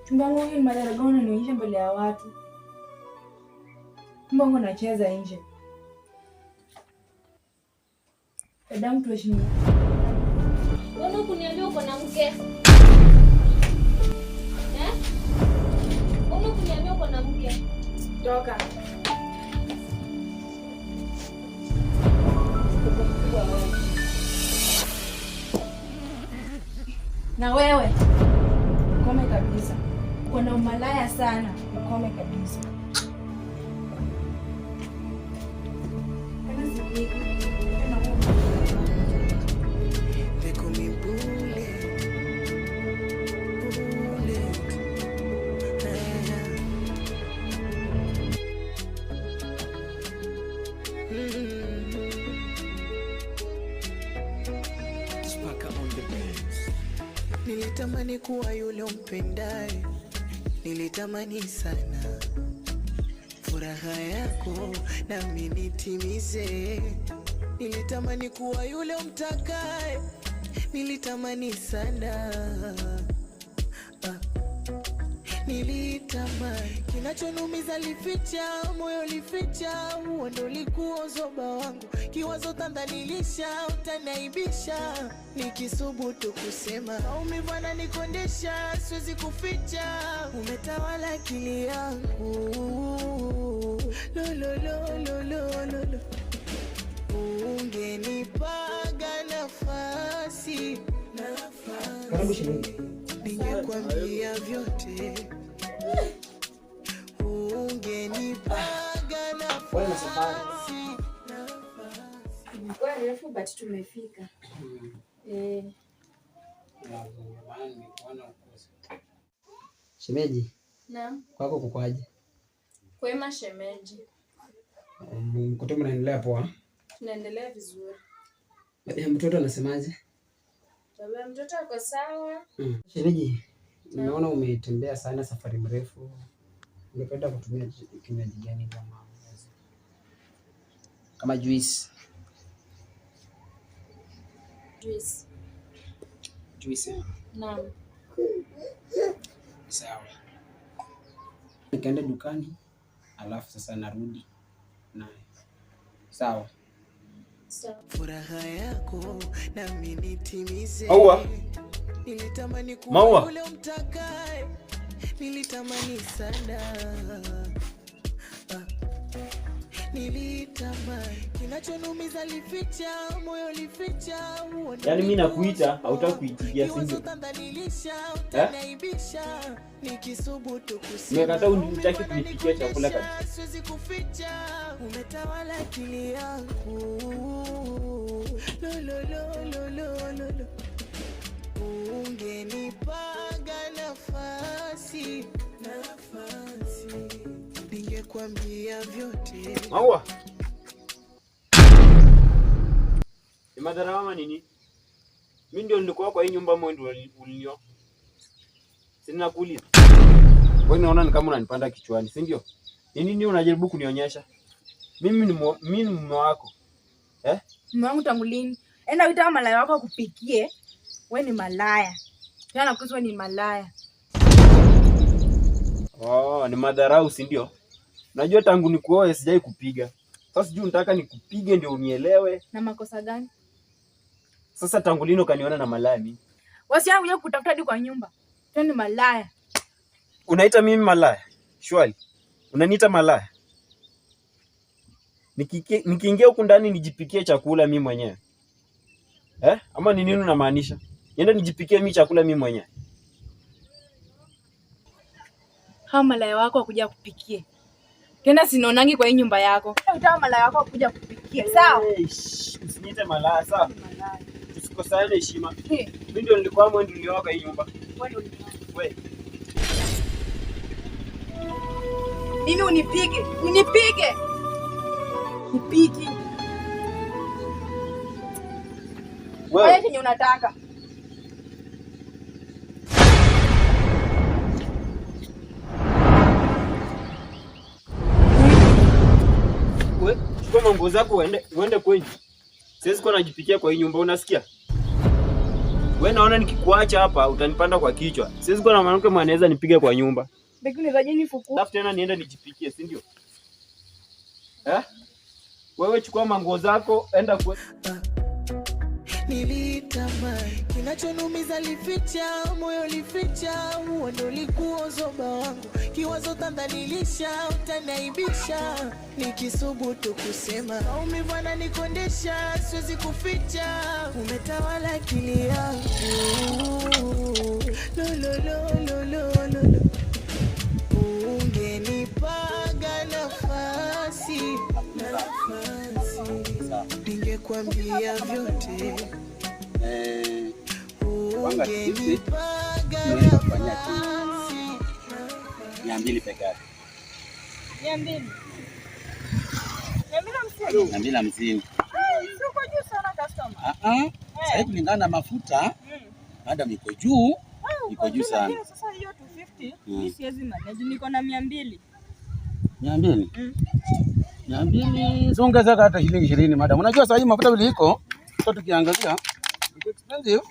Chumba wangu ni madhara gani unanionyesha mbele ya watu? Chumba wangu nacheza nje. Dadangu tuheshimiane. Mbona kuniambia uko na mke? Mbona kuniambia uko na mke? Toka. Na wewe ukome kabisa. Uko na umalaya sana. Ukome kabisa. Nilitamani kuwa yule umpendaye, nilitamani sana furaha yako nami nitimize. Nilitamani kuwa yule umtakaye, nilitamani sana nilitamani. Kinachonumiza lificha, moyo lificha, huo ndo likuwa zoba wangu. Kiwazo tandalilisha, utanaibisha, nikisubutu kusema maumivu yananikondesha, siwezi kuficha, umetawala akili yangu. Lo lo lo lo lo lo, ungenipaga nafasi, ningekwambia vyote. Ungenipaga nafasi. Kwa refu but tumefika. Shemeji. Naam. Kwako kukwaje? Kwema shemeji. Mkutomo unaendelea poa? Tunaendelea vizuri. Mtoto anasemaje? Baba mtoto ako sawa. Shemeji, nimeona umetembea sana safari mrefu. Ungependa kutumia kinywaji gani kama juice? Juice. Naam. Sawa. Nikaenda dukani, alafu sasa narudi naye. Sawa. Furaha yako nami nitimize. Maua. Nilitamani kuwa yule umtakaye, nilitamani sana. Nilitamani. Kinachonumiza lificha, moyo lificha, huo ndo. Yaani mimi nakuita, hautaki kuitikia sindio? Nikisubutu kusema. Nimekataa unitaki kunipikia chakula kabisa. Siwezi kuficha, umetawala akili yangu. Lo lo lo lo lo lo. Ungenipaga nafasi, ningekwambia vyote. Maua. Ni madhara mama nini? Mimi ndio nilikuwa kwa hii nyumba mwendo ulinio. Sina kuuliza. Wewe unaona ni kama unanipanda kichwani, si ndio? Ni nini unajaribu kunionyesha? Mimi ni mume wako. Mume wangu tangu lini? Enda uita malaya wako akupikie. Wewe ni malaya. Tena kusema ni malaya. Ni madharau si ndio? Najua tangu nikuoe sijai kupiga. Sasa sijui unataka nikupige ndio unielewe. Na makosa gani? Sasa tangu lini ukaniona na malaya mimi? Wasiangu kuja kutafuta hadi kwa nyumba. Tena ni malaya. Unaita mimi malaya? Shwali. Unaniita malaya? Nikiingia huku ndani nijipikie chakula mimi mwenyewe. Ama ni nini unamaanisha? Nienda nijipikie mimi chakula mimi mwenyewe. Hao malaya wako wakuja kupikie. Tena sinaonangi kwa hii nyumba yako. Utawa malaya wako wakuja kupikie. Sawa? Usiniite malaya, sawa? Tusikosane heshima. Mimi ndio nilikuwa mwendeleo wako hii nyumba. Wewe. Mimi unipige. Unipige. Nipige. Wewe kenye unataka. Wewe, chukua nguo zako uende kwenye. Siwezi kuwa najipikia kwa hii nyumba, unasikia? Wewe naona nikikuacha hapa utanipanda kwa kichwa. Siwezi kuwa na mwanamke mwanaweza nipige kwa nyumba. Beki unazaje nifuku? Alafu tena nienda nijipikie, si ndio? Wewe chukua manguo zako, enda kwa Nilitamani kinachonumiza lificha, moyo lificha, huo ndo likuwa zoba wangu. Kiwazo tandalilisha, utanaibisha, nikisubutu kusema maumivu yananikondesha, siwezi kuficha, umetawala akili yangu. Lo lo lo lo lo lo, ungenipaga nafasi, ningekwambia vyote. Ungenipaga nafasi. 200 peke yake. 200. 250. Sio kwa juu sana customer. Sasa hivi kulingana na mafuta, madam iko juu, iko juu sana. Sasa hiyo 250 mimi siwezi manage, niko na 200. 200? 200 zongeza hata shilingi 20 madam. Unajua sasa hii mafuta vile iko, sio tukiangalia iko expensive.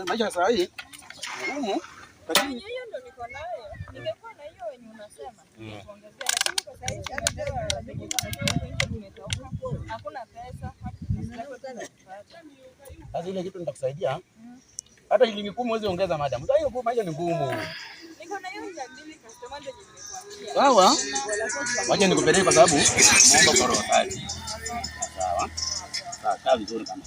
Maisha sasa hii. Lakini hiyo ndo niko nayo. Ningekuwa na hiyo wenye unasema, ningeongezea, lakini kwa sasa hivi hakuna pesa. Sasa ile kitu nitakusaidia. Hata shilingi 10 uweze ongeza madam. Sasa hiyo maisha ni ngumu. Niko na hiyo 200 customer ndio nimekuambia. Sawa. Wacha nikupeleke kwa sababu naomba kwa roho safi. Sawa. Sawa vizuri kama.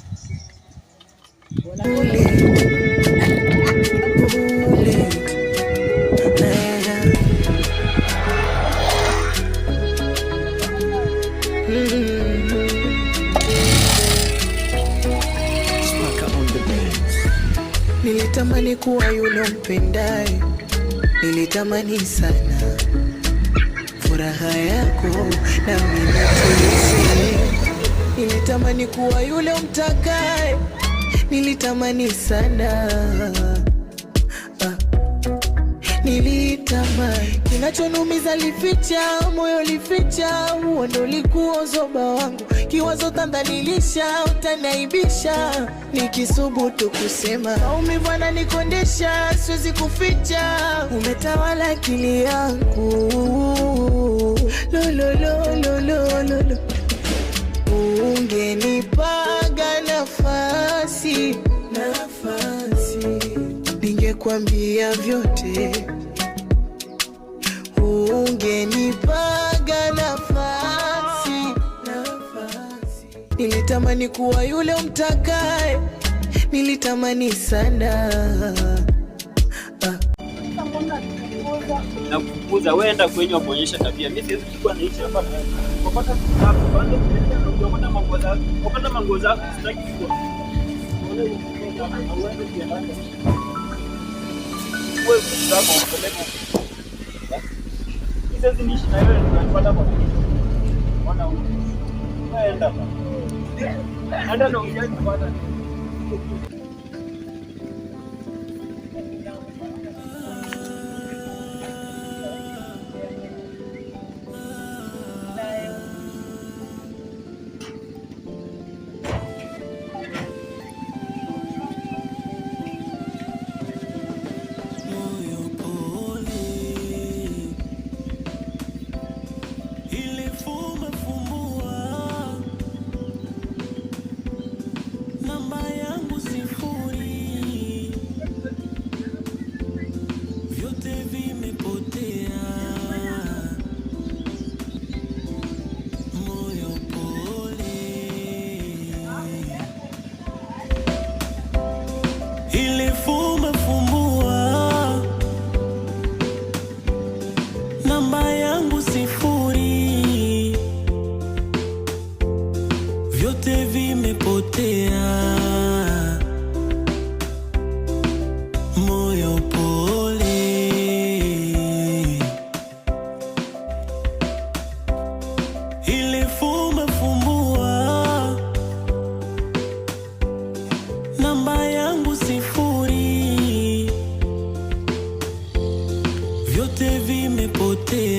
Nilitamani kuwa yule mpendaye, nilitamani sana furaha yako na mimi tulize. Nilitamani kuwa yule mtakaye, nilitamani sana. Nilitamani kinachonumiza lificha, moyo lificha, huo ndo likuwa zoba wangu. Kiwazo tandalilisha, utanaibisha, nikisubutu kusema maumivu yananikondesha, siwezi kuficha, umetawala akili yangu. Lo lo lo lo lo lo, ungenipaga nafasi, ningekwambia vyote. Ungenipaga nafasi. Nilitamani kuwa yule mtakaye, nilitamani sana. Na kukuza wewe enda kwenye kuonyesha tabia. Mimi siwezi kuwa naishi hapa. Ukapata sababu bado ukapata manguo zako. Ukapata manguo zako sitaki kuwa. Wewe unataka kupeleka. Siwezi niishi na wewe unapata kwa nini? Wana unaenda baba. Hata na ujaji bwana. Vyote vimepotea, moyo pole, ile fumba fumbua, namba yangu 0, vyote vimepotea.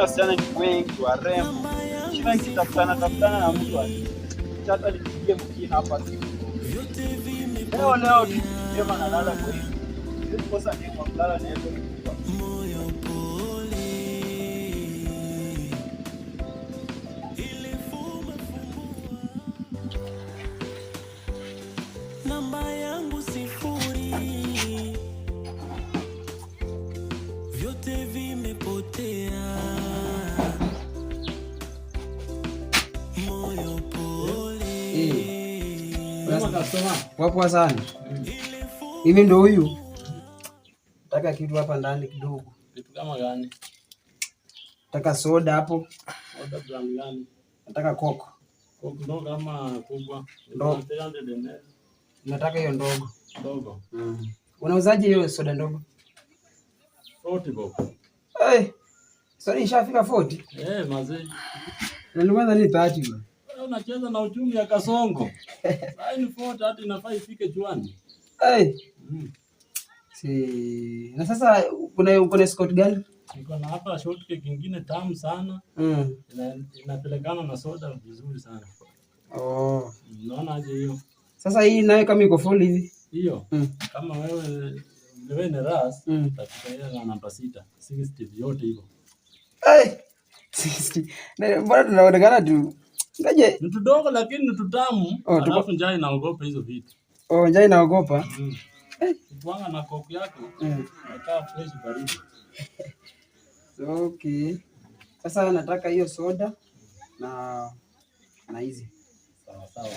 Wasichana ni wengi. warembo. Shida nikitafutana na mtu hata nipigie mkina hapa siku. Leo sema nalala kwa hiyo. Sisi kosa ni kwa kulala na hizo. Namba yangu 0, vyote vimepotea. Moyo pole. Wapo sana. Hivi ndo huyu. Nataka kitu hapa ndani kidogo. Kitu kama gani? Nataka soda hapo. Soda brand gani? Nataka Coke. Coke ndogo kama kubwa? Ndogo. 300 ml. Nataka hiyo ndogo. Ndogo. Unauzaje hiyo soda ndogo? 40 bob. Sasa ishafika 40? Mazee. Na kwanza ni 30 bwana. Unacheza na uchumi ya Kasongo. Sasa ni 40 hata inafaa ifike juani. Na sasa kuna Scott gani? Niko na hapa shortcake nyingine tamu sana. Inapelekana na soda vizuri sana. Unaona aje hiyo? Sasa hii nayo kama iko full hivi. Hiyo. Kama wewe ni ras, utafikia na namba 6, 60 yote hivyo. 60. Na mbona tunaonekana tu. Ngaje? Ni tudogo lakini ni tutamu. Alafu njaa inaogopa hizo vitu. Njaa inaogopa. Tuanga na Coke yako. Nakaa fresh baridi. Okay. Sasa nataka hiyo soda na hizi. Sawa.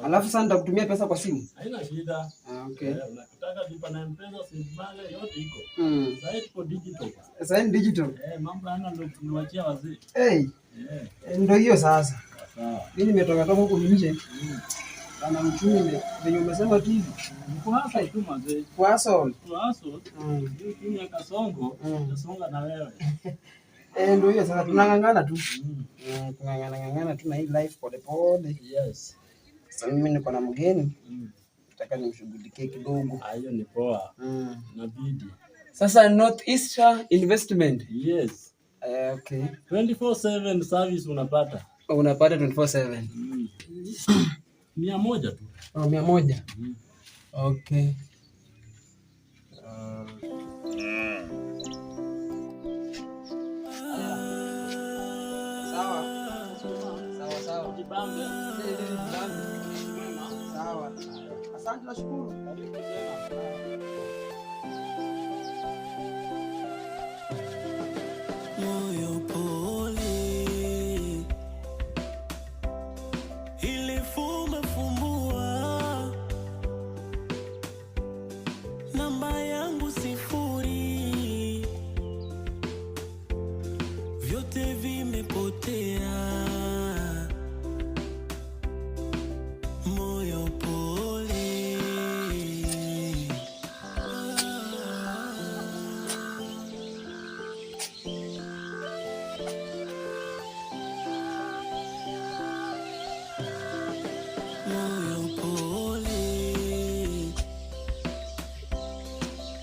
Alafu sasa nitakutumia pesa kwa simu. Haina shida. Okay. Unataka lipa na M-Pesa, Sendmane yote iko. Sasa iko digital. Sasa ni digital. Mambo yana ndio tuliwachia wazee. Ndio hiyo sasa. Sawa. Mimi nimetoka huko nje. Ana mchumi venye umesema tu hivi. Kwa hasa tu mazee. Kwa hasa. Hiyo timu ya Kasongo, Kasonga na wewe. Ndio hiyo sasa tunangangana tu. Tunangangana tu na hii life pole pole. Yes. Sasa mimi niko na mgeni. Nataka nimshughulikie kidogo. Hiyo ni poa. Inabidi. Sasa Northeast Investment. Yes. Okay. 24/7 service unapata. Unapata 24/7. 100 tu. 100. Okay. Sawa. Jibambe. Sawa. Asante nashukuru. Moyo pole, ile fumbua namba yangu 0, vyote vimepotea. Moyo pole, moyo pole,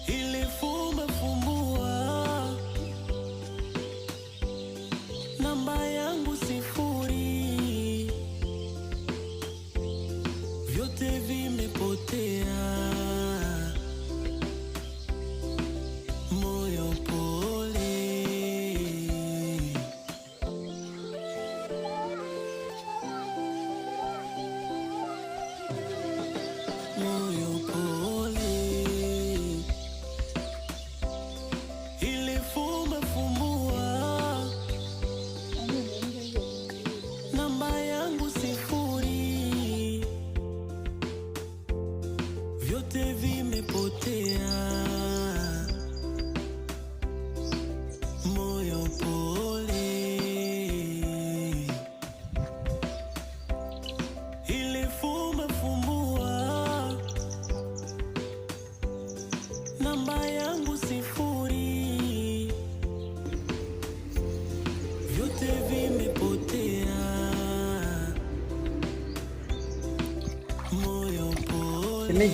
ile fumbua namba yangu 0, vyote vimepotea. Moyo pole, moyo pole, ile fumbua namba yangu 0, vyote vimepotea. Moyo pole, ile fumbua namba yangu 0, vyote vimepotea. Moyo pole,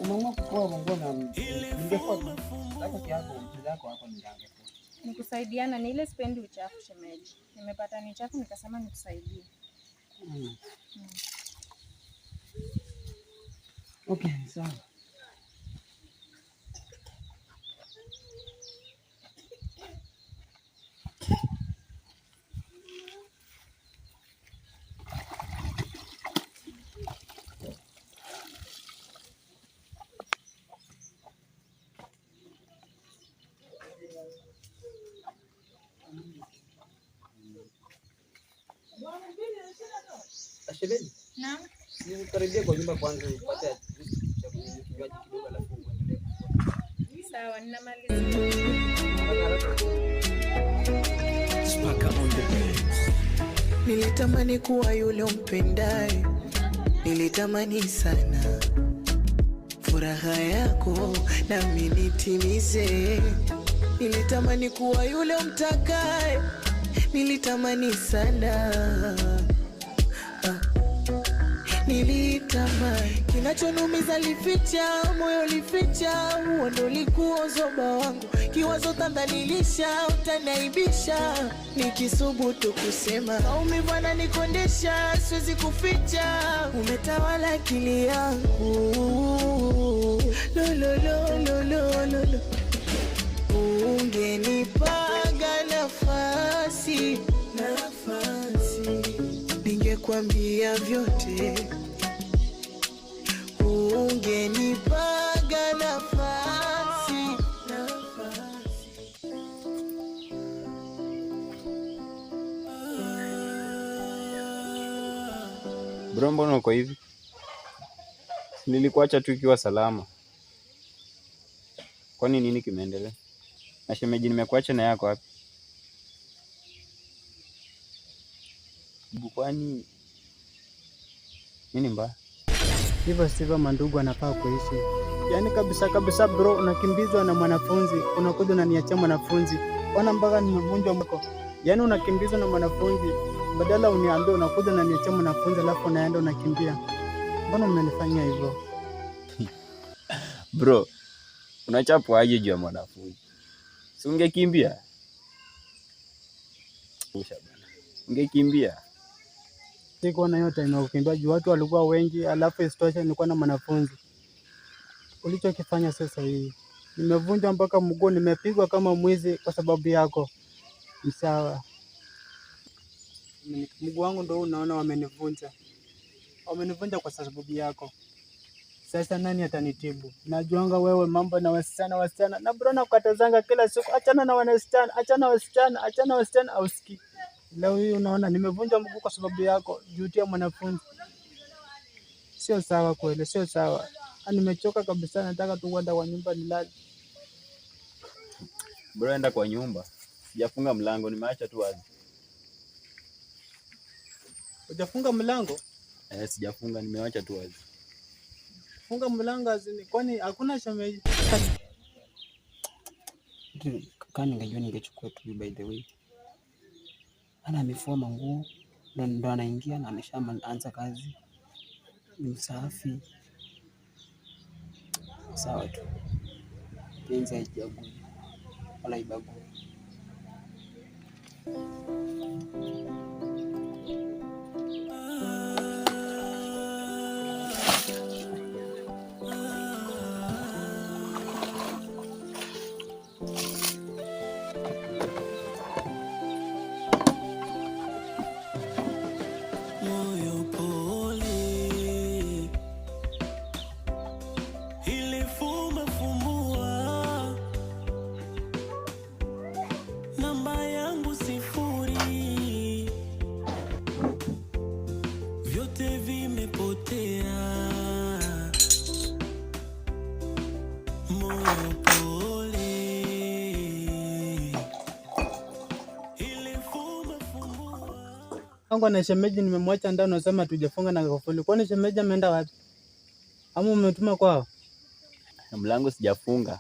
Umeamua kupoa mbona ningekuwa yako kiapo mchezo wako hapo ningangekuwa. Nikusaidiana ni ile spendi uchafu shemeji. Nimepata ni chafu nikasema nikusaidie. Okay, sawa. Shemeji. Naam. Nikaribia kwa nyumba kwanza upate kinywaji kidogo alafu uendelee. Sawa, ninamaliza. Nilitamani kuwa yule umpendaye, nilitamani sana furaha yako nami nitimize. Nilitamani kuwa yule umtakaye, nilitamani sana nilitamani. Kinachonumiza lificha, moyo lificha, huo ndo likuwa zoba wangu. Kiwazo tandalilisha, utanaibisha, nikisubutu kusema maumivu yananikondesha, siwezi kuficha. Umetawala akili yangu, lolololololo. Ungenipaga nafasi, ningekwambia vyote. Ungenipaga nafasi. Bro, mbona uko hivi? Nilikuacha tu ikiwa salama. Kwani nini kimeendelea? Na shemeji nimekuacha na yako wapi? Kwani nini mbaya? Hivyo sivyo mandugu anafaa kuishi. Yaani kabisa bro, unakimbizwa na mwanafunzi, unakuja unaniachia mwanafunzi. Ona mpaka nimevunjwa mko. Yaani unakimbizwa na mwanafunzi, badala uniambie unakuja unaniachia mwanafunzi alafu unaenda unakimbia. Mbona umenifanyia hivyo? Bro, unachapwa aje juu ya mwanafunzi? Si ungekimbia? Ungekimbia. Siko na hiyo time ya kukimbia juu watu walikuwa wengi, alafu isitoshe nilikuwa na mwanafunzi. Ulichokifanya sasa hii. Nimevunjwa mpaka mguu, nimepigwa kama mwizi kwa sababu yako. Sawa. Mguu wangu ndio unaona wamenivunja. Wamenivunja kwa sababu yako. Sasa nani atanitibu? Najuanga wewe mambo na wasichana. Na bro nakukatazanga kila siku, achana na wasichana, ausikii. Leo hii unaona nimevunja mguu kwa sababu yako, jutia mwanafunzi. Sio sawa kweli, sio sawa. Nimechoka kabisa, nataka tu kwenda kwa nyumba nilale. Bro, enda kwa nyumba. Sijafunga mlango, nimeacha tu wazi. Hujafunga mlango? Sijafunga, nimeacha tu wazi. Funga mlango azini, kwani hakuna shemeji? Kama ningejua ningechukua tu by the way. Ana amefua manguo, ndo anaingia na ameshaanza kazi. Ni msafi. Sawa tu. Penzi haijabu wala ibabu. Wangu na shemeji nimemwacha ndani, unasema tujafunga na kufuli. Kwani shemeji ameenda wapi? Ama umetuma kwao? Mlango sijafunga.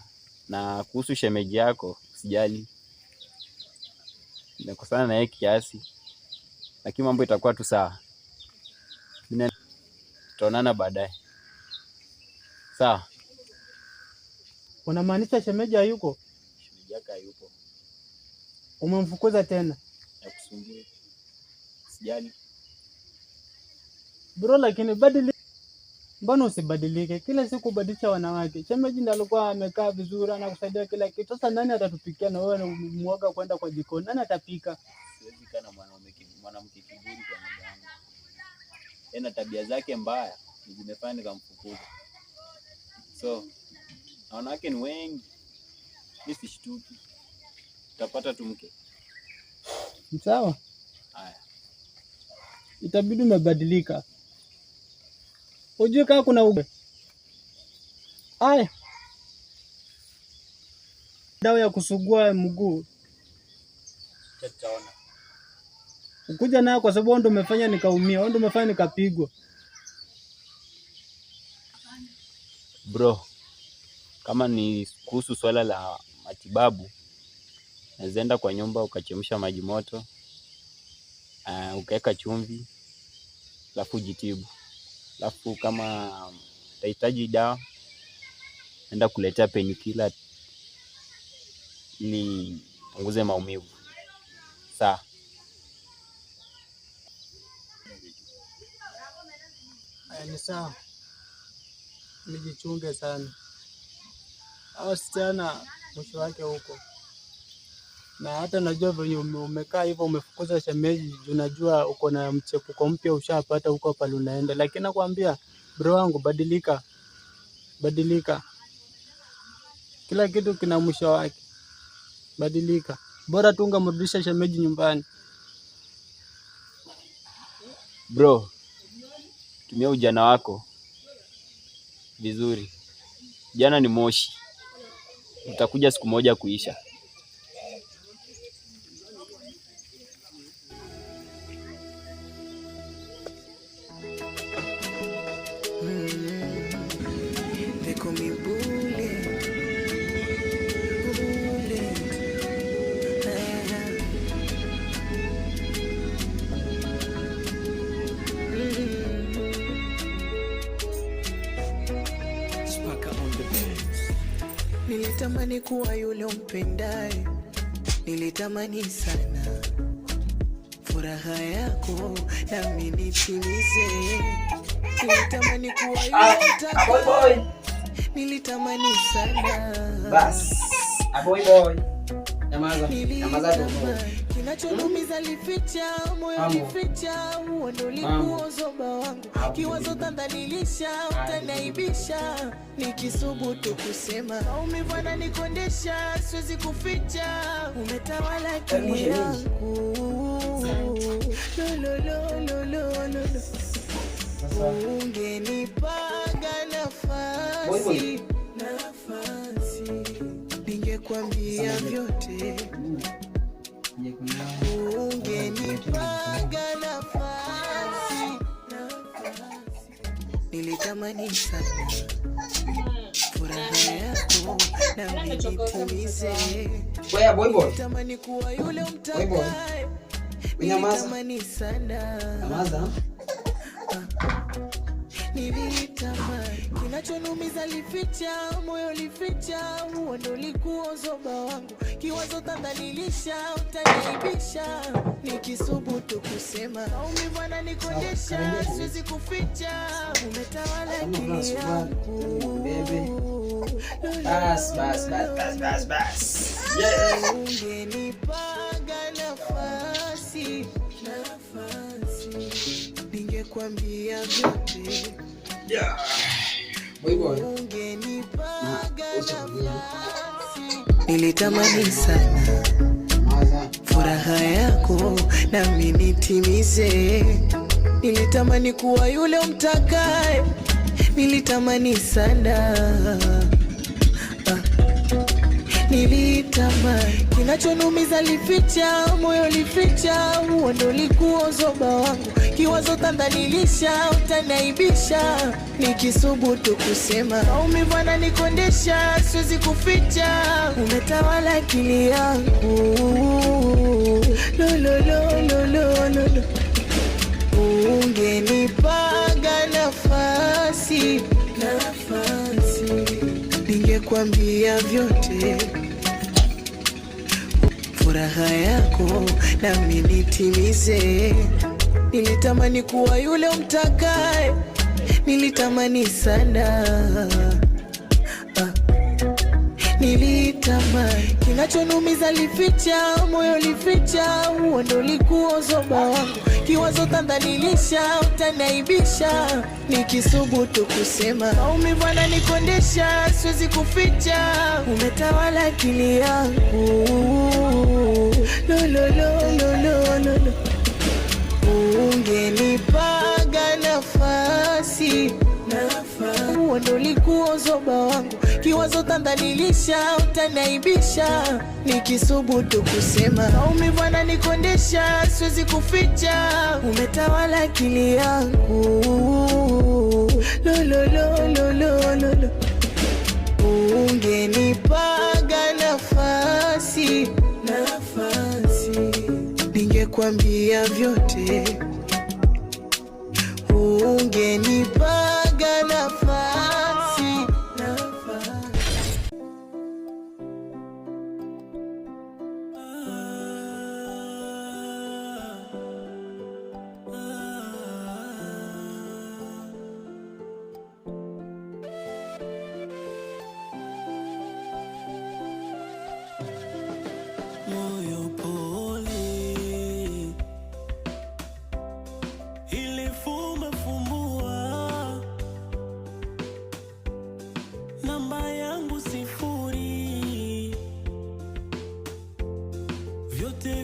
Na kuhusu shemeji yako, sijali. Nimekosana na yeye kiasi. Lakini mambo itakuwa tu sawa. Tutaonana baadaye. Sawa? Unamaanisha shemeji hayuko? Shemeji yako hayupo. Umemfukuza tena? Nakusumbua. Sijali. Bro, lakini badilika. Mbona usibadilike? Kila siku badilisha wanawake. Shemeji ndiye alikuwa amekaa vizuri anakusaidia kila kitu. Sasa nani atatupikia na wewe muoga kwenda kwa jikoni? Nani atapika? Siwezi kana mwanamke kiburi kwa nyumba yangu. Tena tabia zake mbaya zimefanya nikamfukuza. So, wanawake ni wengi. Mimi sishtuki. Utapata tu mke. Sawa? Haya. Itabidi umebadilika. Ujue kama kuna ube. Haya. Dawa ya kusugua mguu. Tutaona. Ukuja nayo kwa sababu ndio umefanya nikaumia, ndio umefanya nikapigwa. Bro, kama ni kuhusu swala la matibabu, naenda kwa nyumba ukachemsha maji moto, ukaweka chumvi, alafu jitibu. Alafu kama utahitaji dawa, nenda kuletea painkiller ili punguze maumivu. Sawa. Ni sawa. Nijichunge sana. Hao wasichana mwisho wake huko. Na hata najua venye umekaa hivyo umefukuza shemeji, unajua uko na mchepuko mpya ushapata huko pale unaenda. Lakini nakwambia bro wangu, badilika. Badilika. Kila kitu kina mwisho wake. Badilika. Bora tu ungemrudisha shemeji nyumbani. Bro, tumia ujana wako vizuri. Jana ni moshi. Utakuja siku moja kuisha. Nilitamani kuwa yule umpendaye, nilitamani sana furaha yako nami nitimize. Nilitamani kuwa yule umtakaye, nilitamani sana. Bas, boy. Nyamaza tu. Kinachoniumiza lificha, moyo lificha, ndo likuwa zoba wangu. Kiwazo tandalilisha, utanaibisha, nikisubutu kusema. Maumivu yananikondesha, siwezi kuficha, umetawala akili yangu. Lo. Ungenipaga nafasi, ningekwambia vyote. Ungenipaga nafasi. Nilitamani sana furaha yako na nitimize. Nilitamani kuwa yule umtakaye, nilitamani sana. Nilitamani kinachoniumiza lificha, moyo lificha, ndo likuwa zoba wangu. Kiwazo tandalilisha, utaniibisha, nikisubutu kusema. Maumivu yananikondesha, siwezi kuficha, umetawala akili yangu. Bas. Yeah. Ungenipaga nafasi, ningekwambia vyote. Yeah. Boy. Ungenipaga nafasi. Nilitamani sana furaha yako nami nitimize. Nilitamani kuwa yule umtakaye, nilitamani sana. Nilitamani kinachoniumiza lificha, moyo lificha, ndo likuwa zoba wangu. Kiwazo tandalilisha, utanaibisha, nikisubutu kusema. Maumivu yananikondesha, siwezi kuficha, umetawala akili yangu. Lo. Ungenipaga nafasi, ningekwambia vyote. furaha yako nami nitimize. Nilitamani kuwa yule umtakaye, nilitamani sana, nilitamani. Kinachonumiza lificha, moyo lificha, huo ndo likuwa zoba wangu. Kiwazo tandalilisha, utanaibisha, nikisubutu kusema. Maumivu yananikondesha, siwezi kuficha, umetawala akili yangu. Lo lo lo lo lo lo lo. Ungenipaga nafasi, huo ndo likuwa zoba wangu. Kiwazo tandalilisha, utanaibisha, nikisubutu kusema. Maumivu yananikondesha, siwezi kuficha, umetawala akili yangu. Lo lo lo lo lo lo lo. Ungenipaga nafasi, ningekwambia vyote. Ungenipaga nafasi. Moyo pole, ile fumbua namba yangu 0, vyote